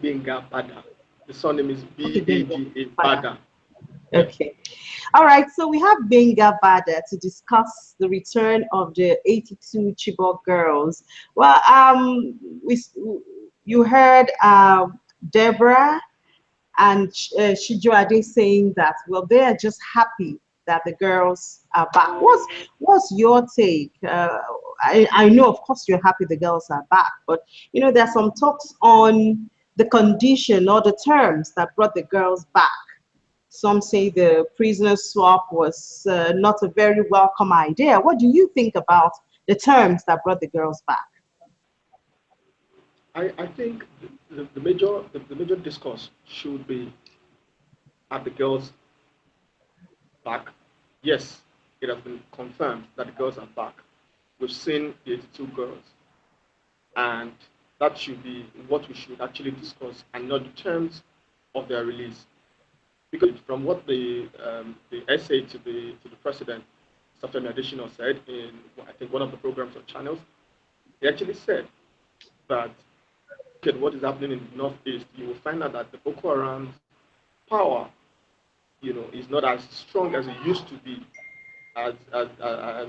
Benga Bada. The surname is Okay, Benga Bada Bada. Bada. Yes. Okay. All right. So we have Benga Bada to discuss the return of the 82 Chibok girls. Well, we you heard Deborah and Shijuade saying that, well, they are just happy that the girls are back. What's your take? I know, of course, you're happy the girls are back, but there's some talks on the condition or the terms that brought the girls back. Some say the prisoner swap was not a very welcome idea. What do you think about the terms that brought the girls back? I think the major discourse should be at the girls back. Yes, it has been confirmed that the girls are back. We've seen the 82 girls, and that should be what we should actually discuss, and not the terms of their release. Because from what the essay to the president, Safemi Additional, said in I think one of the programs or channels, he actually said that look at what is happening in the northeast, you will find out that the Boko Haram's power, is not as strong as it used to be, as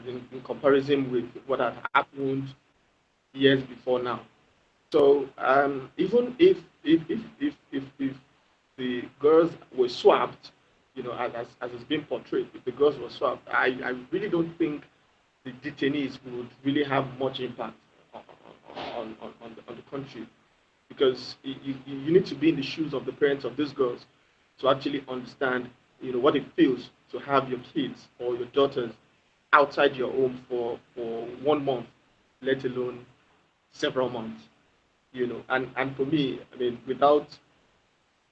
in comparison with what had happened years before now. So even if the girls were swapped, as it's been portrayed, if the girls were swapped, I really don't think the detainees would really have much impact on the country, because you need to be in the shoes of the parents of these girls to actually understand, what it feels to have your kids or your daughters outside your home for 1 month, let alone several months. And for me, I mean, without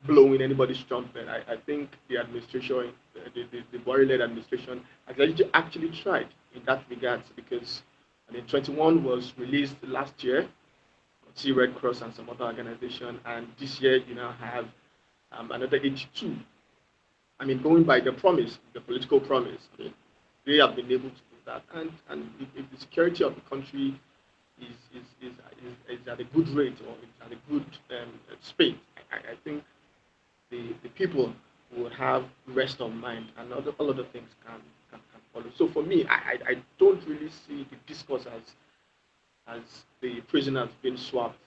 blowing anybody's trumpet, I think the administration, the Buhari-led administration, has actually tried in that regard, because I mean, 21 was released last year, see Red Cross and some other organization, and this year you now have another 82. I mean, going by the promise, the political promise, I mean, they have been able to do that, and if the security of the country is at a good rate, or it's at a good speed, I think the people will have rest of mind, and all other things can follow. So for me, I don't really see the discourse as the prisoners being swapped.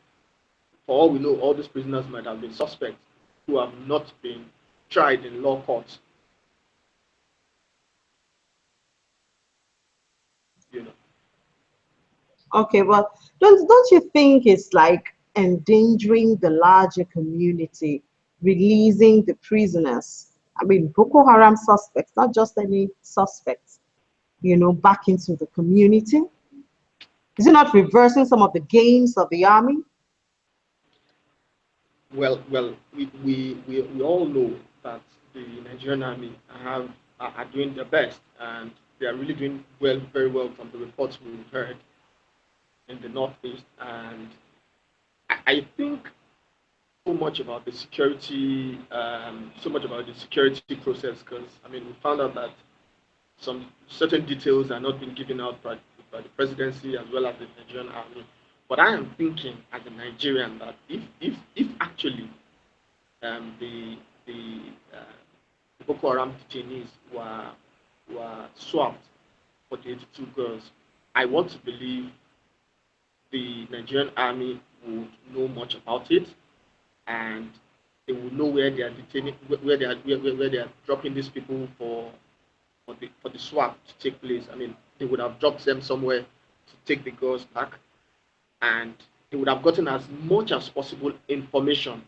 For all we know, all these prisoners might have been suspects who have not been tried in law courts. You know. Okay, well, don't you think it's like endangering the larger community, releasing the prisoners? I mean, Boko Haram suspects, not just any suspects, back into the community. Is it not reversing some of the gains of the army? Well, we all know that the Nigerian army are doing their best, and they are really doing well, very well, from the reports we've heard in the northeast. And I think so much about the security process, because I mean, we found out that some certain details are not being given out by the presidency as well as the Nigerian army. But I am thinking, as a Nigerian, that if actually the Boko Haram detainees were swapped for the 82 girls, I want to believe the Nigerian army would know much about it, and they would know where they are detaining, where they are dropping these people for the swap to take place. I mean, they would have dropped them somewhere to take the girls back, and they would have gotten as much as possible information,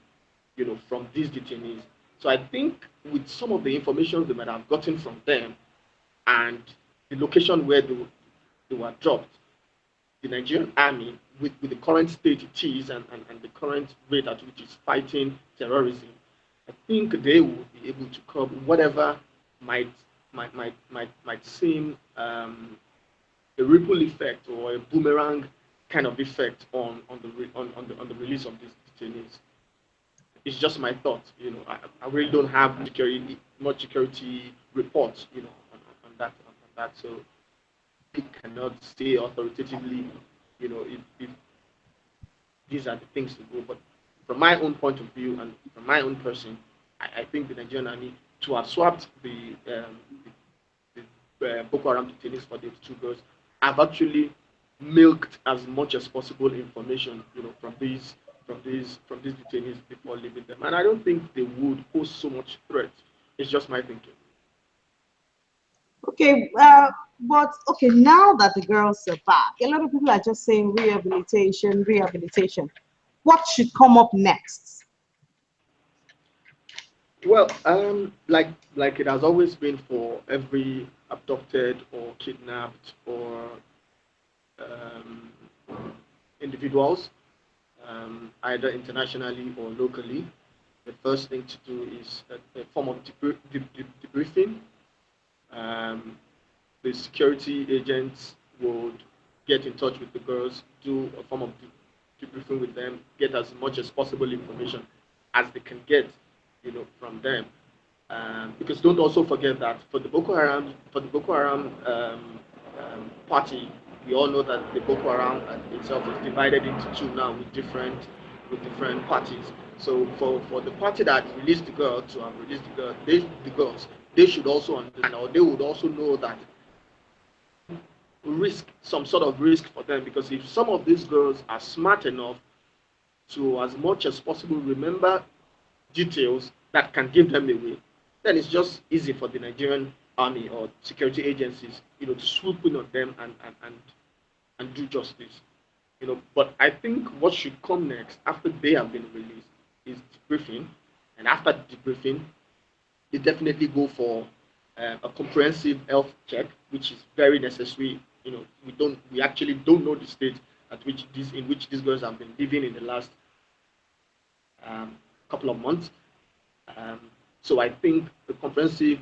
from these detainees. So I think with some of the information they might have gotten from them, and the location where they were dropped, the Nigerian army, with the current state it is, and the current rate at which it's fighting terrorism, I think they will be able to curb whatever might might seem a ripple effect or a boomerang kind of effect on the release of these detainees. It's just my thought. I really don't have much security reports, on that. So we cannot say authoritatively, if these are the things to do. But from my own point of view and from my own person, I think the Nigerian army to have swapped the Boko Haram detainees for these two girls have actually milked as much as possible information, from these detainees before leaving them. And I don't think they would pose so much threat. It's just my thinking. Okay, but okay, now that the girls are back, a lot of people are just saying rehabilitation, rehabilitation. What should come up next? Well, like it has always been for every abducted or kidnapped or um, individuals, either internationally or locally, the first thing to do is a form of debriefing. Um, the security agents would get in touch with the girls, do a form of debriefing with them, get as much as possible information as they can get, from them. Because don't also forget that for the Boko Haram party, we all know that the Boko Haram itself is divided into two now with different parties. So for the party that released the girl to have released the girls, they should also understand, or they would also know that some sort of risk for them, because if some of these girls are smart enough to, as much as possible, remember details that can give them away, then it's just easy for the Nigerian army or security agencies, to swoop in on them and do justice. But I think what should come next after they have been released is debriefing, and after the debriefing, they definitely go for a comprehensive health check, which is very necessary. We actually don't know the state in which these girls have been living in the last couple of months. Um, so I think the comprehensive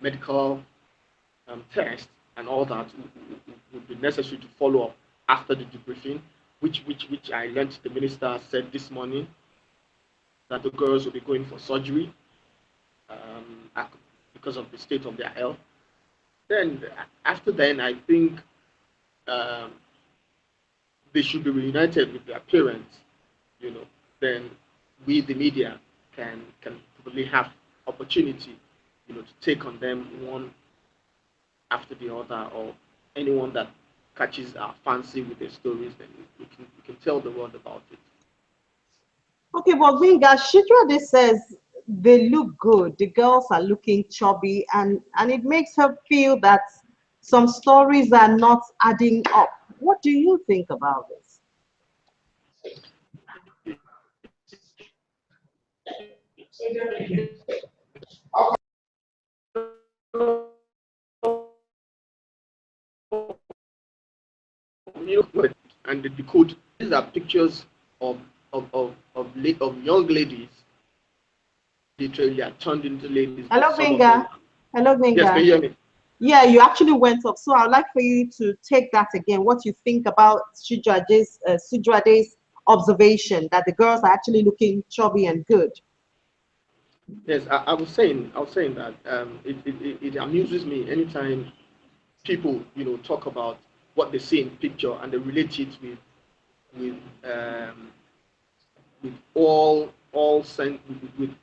medical test and all that would be necessary to follow up after the debriefing, which I learned the minister said this morning that the girls will be going for surgery because of the state of their health. Then after then, I think um, they should be reunited with their parents. You know, then we, the media, can probably have opportunity, to take on them one after the other, or anyone that catches our fancy with their stories, then we can tell the world about it. Okay, but Vinga, Shitrade says they look good. The girls are looking chubby, and it makes her feel that some stories are not adding up. What do you think about this? And the code. These are pictures of young ladies literally are turned into ladies, but Hello, some of them. Vinga. Hello, Yes, can Vinga. you hear me? Yeah, you actually went up. So I'd like for you to take that again. What you think about Sudrade's observation that the girls are actually looking chubby and good. Yes, I was saying that it amuses me anytime people, talk about what they see in picture and they relate it with um, with all with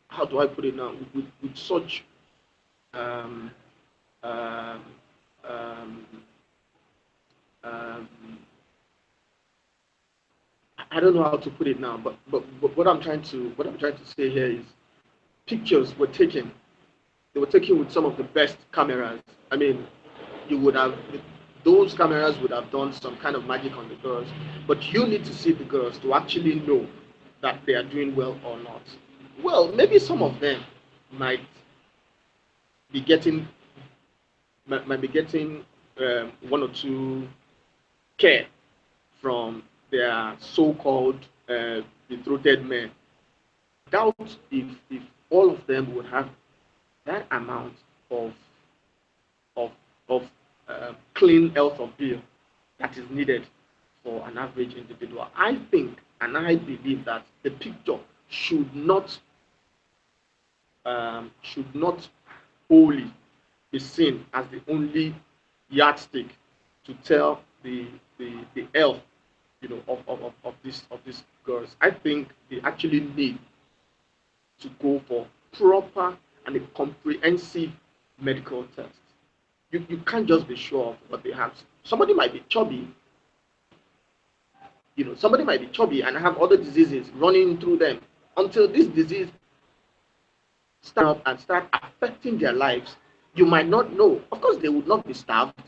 how do I put it now, with such um, um, um, um, I don't know how to put it now, but what I'm trying to say here is pictures were taken. They were taken with some of the best cameras. I mean, you would have those cameras would have done some kind of magic on the girls, but you need to see the girls to actually know that they are doing well or not. Well, maybe some of them might be getting might be getting one or two care from their so-called betrothed men. Doubt if all of them would have that amount of of of clean health of bill that is needed for an average individual. I think and I believe that the picture should not wholly be seen as the only yardstick to tell the health, of these girls. I think they actually need to go for proper and a comprehensive medical test. You can't just be sure of what they have. Somebody might be chubby, somebody might be chubby and have other diseases running through them. Until this disease start up and start affecting their lives, you might not know. Of course, they would not be starved.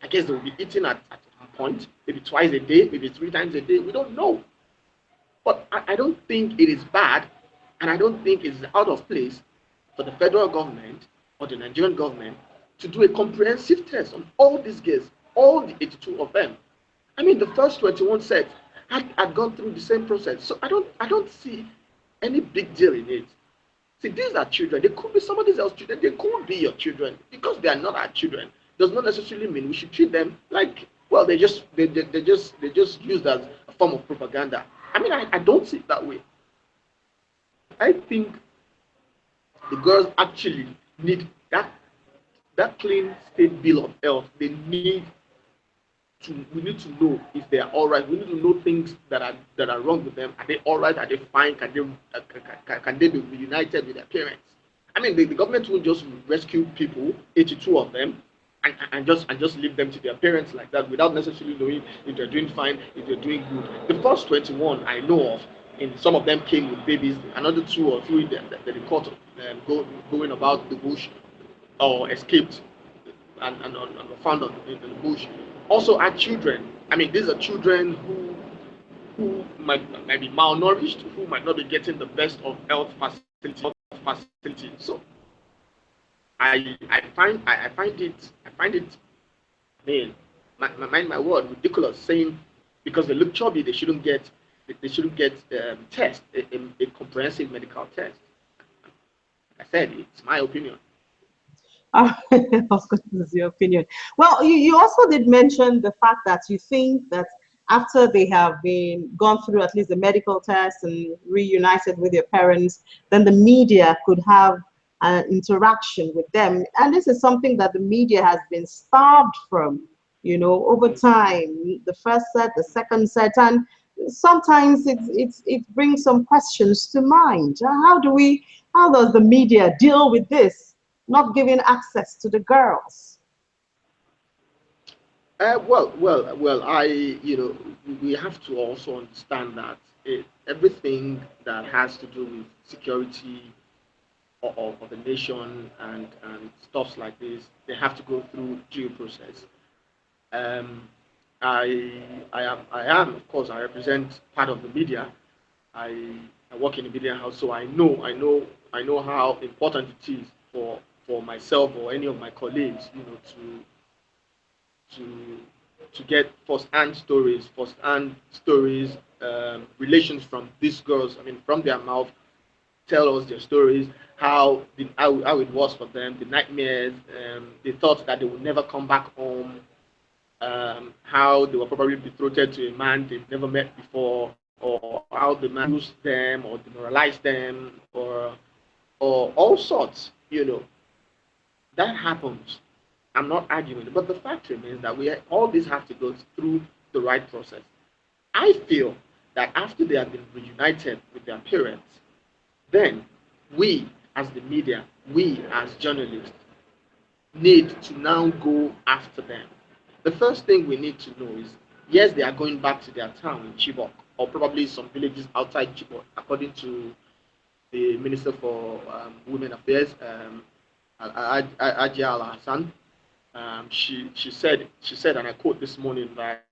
I guess they will be eating at some point, maybe twice a day, maybe 3 times a day. We don't know. But I don't think it is bad, and I don't think it's out of place for the federal government or the Nigerian government to do a comprehensive test on all these girls, all the 82 of them. I mean, the first 21 sets had gone through the same process. So I don't see any big deal in it. See, these are children. They could be somebody else's children. They could be your children. Because they are not our children does not necessarily mean we should treat them like, well, they just used as a form of propaganda. I mean, I don't see it that way. I think the girls actually need that clean state bill of health. We need to know if they are all right. We need to know things that are wrong with them. Are they all right? Are they fine? Can they be reunited with their parents? I mean, the government won't just rescue people, 82 of them, and just leave them to their parents like that without necessarily knowing if they're doing fine, if they're doing good. The first 21 I know of, and some of them came with babies. Another two or three that they caught going about the bush or escaped and were found in the bush. Also had children. I mean, these are children who might be malnourished, who might not be getting the best of health facility. So I find it, man, my word, ridiculous saying because they look chubby they shouldn't get test a comprehensive medical test. Like I said, it's my opinion. Of course, this is your opinion. Well, you also did mention the fact that you think that after they have been gone through at least the medical test and reunited with their parents, then the media could have an interaction with them. And this is something that the media has been starved from, over time, the first set, the second set, and sometimes it brings some questions to mind. How does the media deal with this? Not giving access to the girls. Well. We have to also understand that everything that has to do with security of the nation and stuffs like this, they have to go through due process. Um, I am, of course, I represent part of the media. I work in the media house, so I know how important it is for myself or any of my colleagues, to to get first-hand stories, relations from these girls. I mean, from their mouth, tell us their stories, how it was for them, the nightmares, they thought that they would never come back home, how they were probably betrothed to a man they've never met before, or how the man used them or demoralized them, or all sorts. That happens. I'm not arguing, but the fact remains that we all these have to go through the right process. I feel that after they have been reunited with their parents, then we as the media, we as journalists, need to now go after them. The first thing we need to know is yes, they are going back to their town in Chibok, or probably some villages outside Chibok, according to the Minister for Women Affairs, Ajia Al Hassan. She said, and I quote this morning that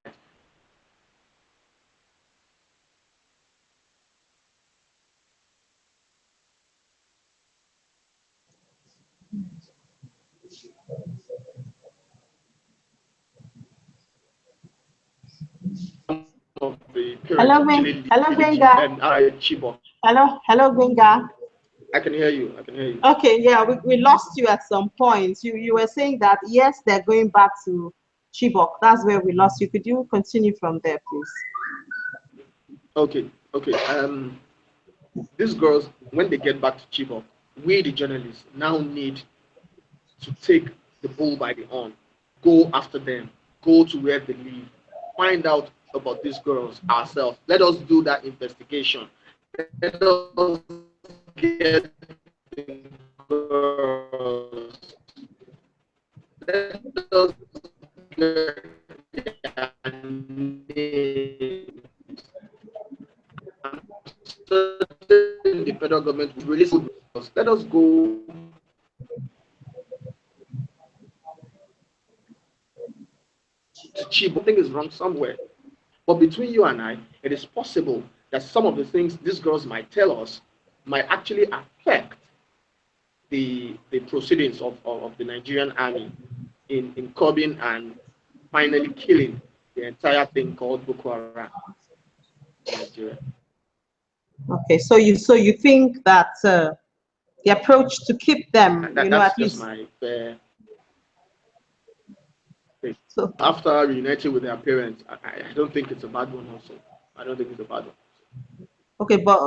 some of the parents actually Hello, live in Benga. outside Chibok. Hello, Benga. I can hear you. I can hear you. Okay, yeah, we lost you at some point. You were saying that yes, they're going back to Chibok. That's where we lost you. Could you continue from there, please? Okay, okay. These girls, when they get back to Chibok, we the journalists now need to take the bull by the horn, go after them, go to where they live, find out about these girls ourselves. Let us do that investigation. Let us get the girls. Let us get their names. I'm certain the federal government will release good results. Let us go to Chibok. Something is wrong somewhere. But between you and I, it is possible that some of the things these girls might tell us might actually affect the proceedings of the Nigerian army in curbing and finally killing the entire thing called Boko Haram in Nigeria. Okay, so you think that the approach to keep them, That's at just least. my fair thing. So After reuniting with their parents, I don't think it's a bad one also. I don't think it's a bad one. okay, but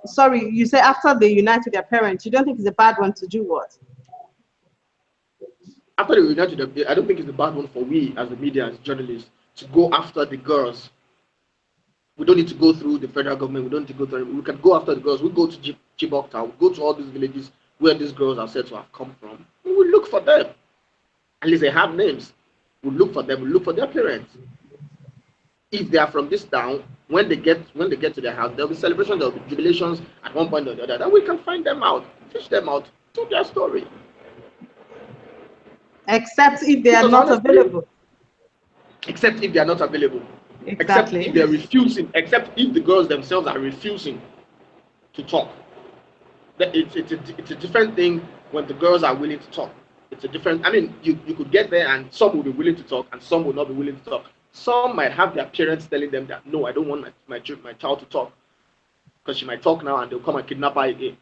sorry, you say after they unite with their parents, you don't think it's a bad one to do what? After they reunite with them, I don't think it's a bad one for we as the media, as journalists, to go after the girls. We don't need to go through the federal government. We don't need to go through. We can go after the girls. We go to Chibok town. We go to all these villages where these girls are said to have come from. We will look for them. At least they have names. We look for them. We look for their parents. If they are from this town, when they get to their house, there'll be celebrations. There'll be jubilations at one point or the other. Then we can find them out, fish them out, tell their story. Except if they are Because not honestly, available. except if they are not available, except if Exactly. they're refusing, except if the girls themselves are refusing to talk. It's a different thing when the girls are willing to talk. It's a different. I mean, you could get there and some will be willing to talk and some will not be willing to talk. Some might have their parents telling them that no, I don't want my child to talk because she might talk now and they'll come and kidnap her again.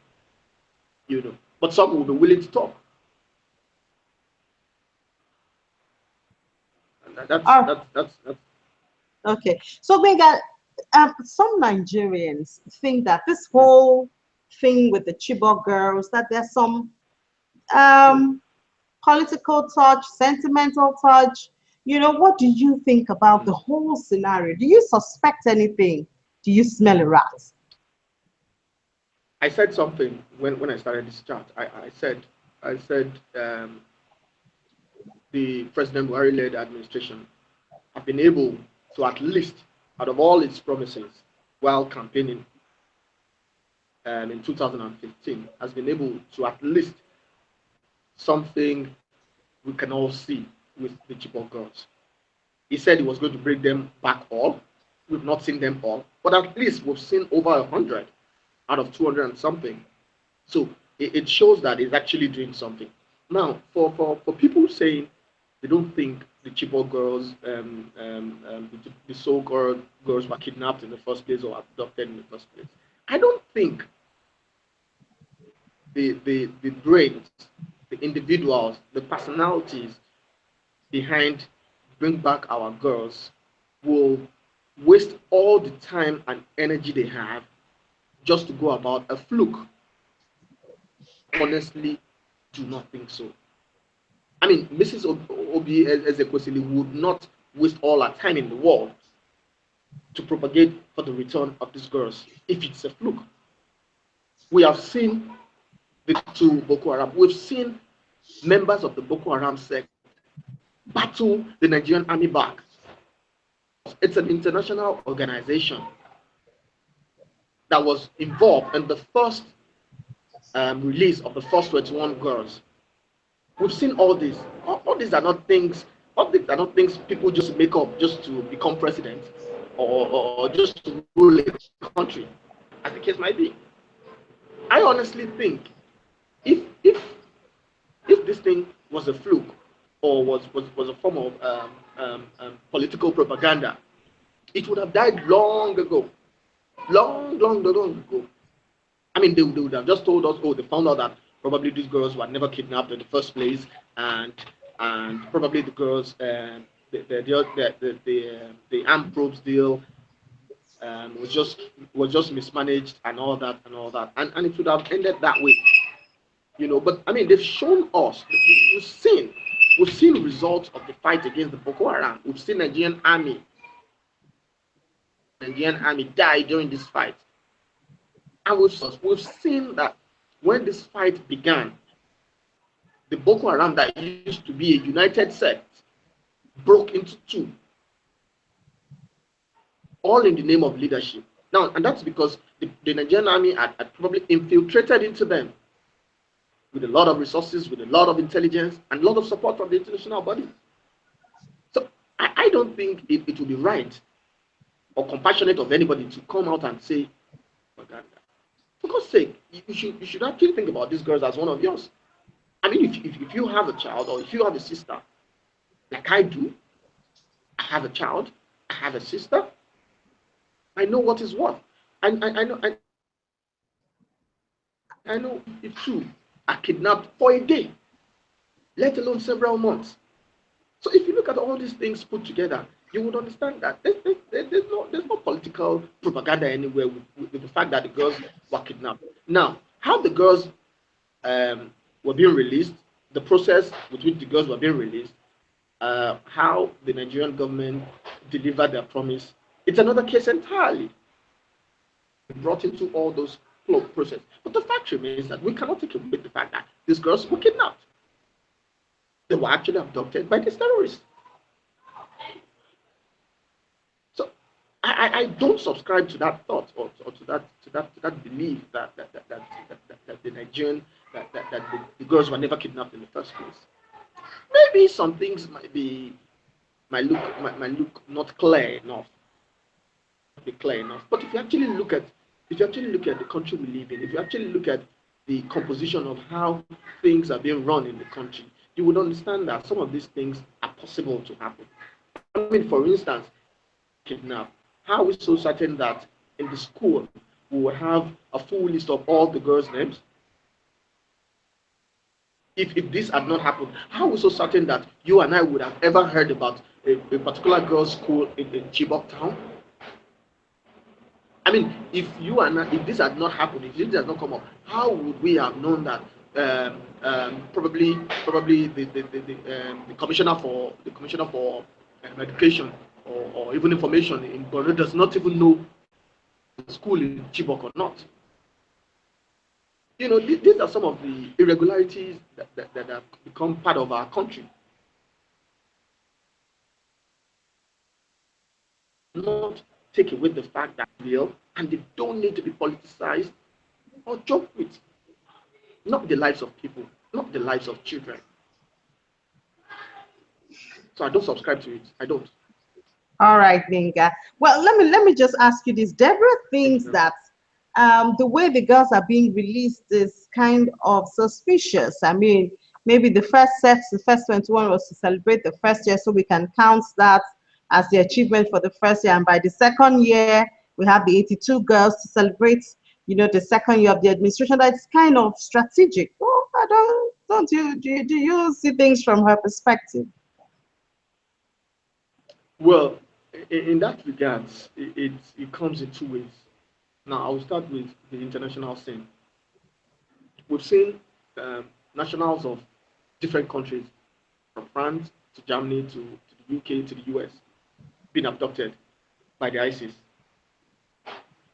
But some will be willing to talk. And Oh, okay. So Mega, some Nigerians think that this whole thing with the Chibok girls, that there's some um, political touch, sentimental touch. What do you think about the whole scenario? Do you suspect anything? Do you smell a rat? I said something when I started this chat. I said the President Buhari led administration have been able to, at least out of all its promises while campaigning in 2015, has been able to at least something we can all see with the Chibok girls. He said he was going to bring them back all. We've not seen them all, but at least we've seen over 100 out of 200 and something. So it shows that it's actually doing something. Now, for people saying they don't think the Chibok girls, the so-called girls were kidnapped in the first place or abducted in the first place, I don't think the brains, the individuals, the personalities behind bring back our girls will waste all the time and energy they have just to go about a fluke. I honestly do not think so. I mean, Mrs. Obi Ezekwesili would not waste all her time in the world to propagate for the return of these girls if it's a fluke. We have seen the two Boko Haram. We've seen members of the Boko Haram sect battle the Nigerian army back. It's an international organization that was involved in the first release of the first 21 girls. We've seen all this. All these are not things. All these are not things people just make up just to become president or just to rule a country, as the case might be. I honestly think if if if this thing was a fluke or was a form of political propaganda, it would have died long ago, long ago. I mean, they would have just told us, oh, they found out that probably these girls were never kidnapped in the first place, and probably the girls, the armed probes deal was just mismanaged and all that and all that, and it would have ended that way. But I mean, they've shown us, we've seen results of the fight against the Boko Haram. We've seen Nigerian army Nigerian army die during this fight. And we've seen that when this fight began, the Boko Haram that used to be a united sect broke into two, all in the name of leadership. Now, and that's because the Nigerian army had probably infiltrated into them with a lot of resources, with a lot of intelligence, and a lot of support from the international bodies. So I don't think it would be right or compassionate of anybody to come out and say, propaganda. For God's sake, you should actually think about these girls as one of yours. I mean, if you have a child or if you have a sister, like I do, I have a child, I have a sister, I know what is what. I know if two are kidnapped for a day, let alone several months. So if you look at all these things put together, you would understand that there's no political propaganda anywhere with the fact that the girls were kidnapped. Now, how the girls were being released, the process with which the girls were being released, how the Nigerian government delivered their promise, it's another case entirely. Brought into all those flow process. But the fact remains that we cannot take away the fact that these girls were kidnapped. They were actually abducted by these terrorists. So I don't subscribe to that thought or to that belief that the Nigerian that the girls were never kidnapped in the first place. Maybe some things might look not clear enough, be clear enough. But if you actually look at the country we live in, if you actually look at the composition of how things are being run in the country, you would understand that some of these things are possible to happen. I mean, for instance, kidnap. How are we so certain that in the school we will have a full list of all the girls' names? If this had not happened, how are we so certain that you and I would have ever heard about a particular girls' school in Chibok town? I mean, if this had not happened, if this had not come up, how would we have known that probably the commissioner for education or even information in Borno does not even know the school in Chibok or not? These are some of the irregularities that have become part of our country. Not take away the fact that they're real and they don't need to be politicized or joked with. Not the lives of people, not the lives of children. So I don't subscribe to it. I don't. All right, Linga. Well, let me just ask you this. Deborah Thank you thinks very much. that the way the girls are being released is kind of suspicious. I mean, maybe the first 21 was to celebrate the first year, so we can count that as the achievement for the first year. And by the second year, we have the 82 girls to celebrate, the second year of the administration. That's kind of strategic. Oh, I don't you do you see things from her perspective? Well, in that regards, it comes in two ways. Now, I will start with the international scene. We've seen nationals of different countries, from France to Germany to the UK to the US, being abducted by the ISIS.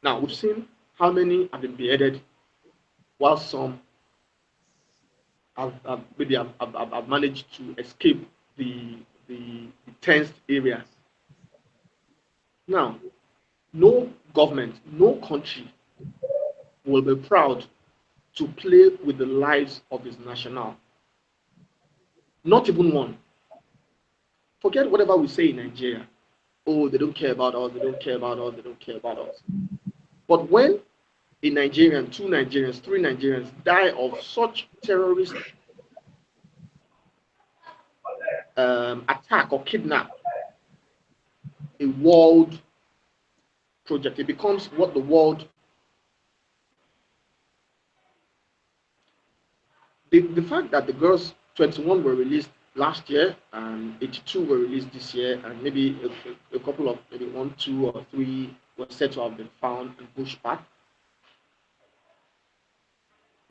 Now, we've seen how many have been beheaded, while some have managed to escape the tensed area. Now, no government, no country will be proud to play with the lives of its national. Not even one. Forget whatever we say in Nigeria. Oh, they don't care about us, they don't care about us, they don't care about us. But when a Nigerian, two Nigerians, three Nigerians die of such terrorist attack or kidnap, a world project, it becomes what the world. The fact that the girls 21 were released last year and 82 were released this year, and maybe a couple of maybe one, two, or three were said to have been found and pushed back,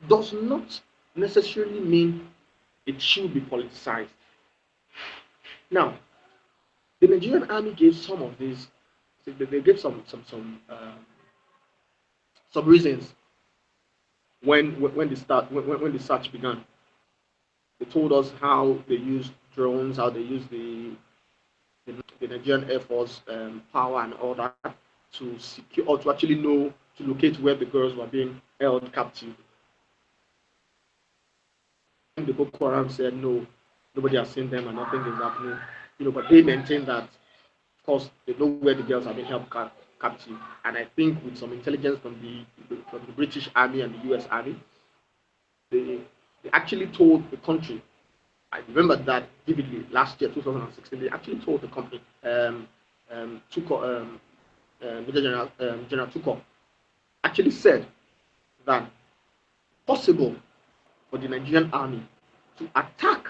does not necessarily mean it should be politicized. Now, the Nigerian army gave some of these they gave some reasons when when the search began. They told us how they used drones, how they used the Nigerian Air Force power and all that to secure or to actually know to locate where the girls were being held captive. And the Boko Haram said no, nobody has seen them and nothing is happening. But they maintain that of course they know where the girls have been held captive. And I think with some intelligence from the British Army and the US Army, they they actually told the country. I remember that vividly last year, 2016. They actually told the company, Tuko, Major General Tuko, actually said that possible for the Nigerian army to attack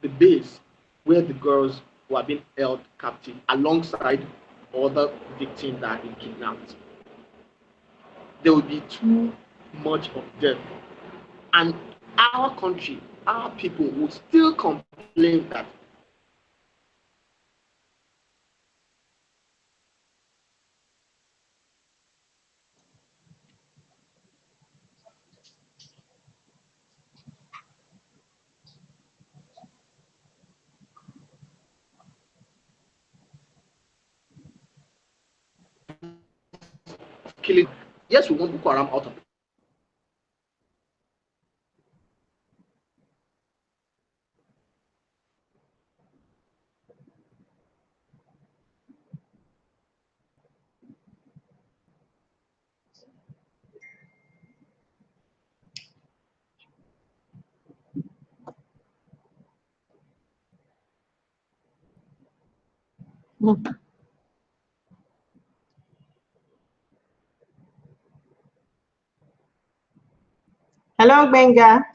the base where the girls were being held captive alongside other victims that have been kidnapped. There will be too much of death. And our country, our people would still complain that of killing. Yes, we want Boko Haram out of it. Hello, Benga.